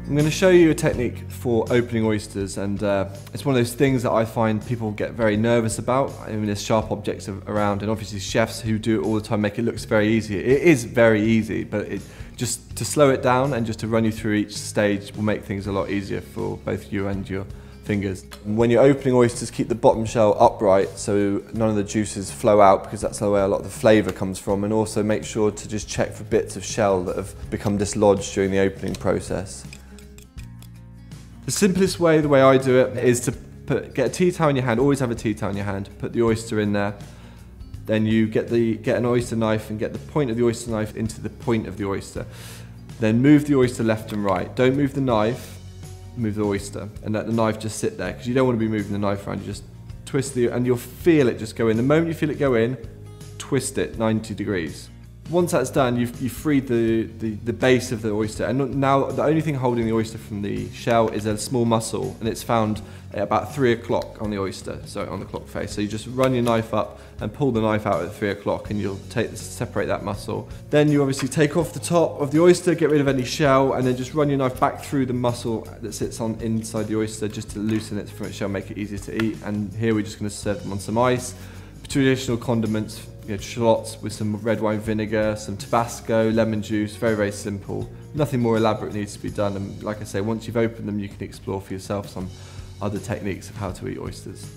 I'm going to show you a technique for opening oysters, and it's one of those things that I find people get very nervous about. I mean, there's sharp objects around, and obviously chefs who do it all the time make it look very easy. It is very easy, but just to slow it down and just to run you through each stage will make things a lot easier for both you and your fingers. When you're opening oysters, keep the bottom shell upright so none of the juices flow out, because that's where a lot of the flavour comes from, and also make sure to just check for bits of shell that have become dislodged during the opening process. The simplest way, the way I do it, is to get a tea towel in your hand. Always have a tea towel in your hand. Put the oyster in there. Then you get an oyster knife and get the point of the oyster knife into the point of the oyster. Then move the oyster left and right. Don't move the knife, move the oyster, and let the knife just sit there, because you don't want to be moving the knife around. You just twist and you'll feel it just go in. The moment you feel it go in, twist it 90 degrees. Once that's done, you've freed the base of the oyster, and now the only thing holding the oyster from the shell is a small muscle, and it's found at about 3 o'clock on the oyster, so on the clock face. So you just run your knife up and pull the knife out at 3 o'clock, and you'll separate that muscle. Then you obviously take off the top of the oyster, get rid of any shell, and then just run your knife back through the muscle that sits on inside the oyster just to loosen it from its shell, make it easier to eat. And here we're just going to serve them on some ice. Traditional condiments, shallots with some red wine vinegar, some Tabasco, lemon juice, very, very simple. Nothing more elaborate needs to be done, and like I say, once you've opened them, you can explore for yourself some other techniques of how to eat oysters.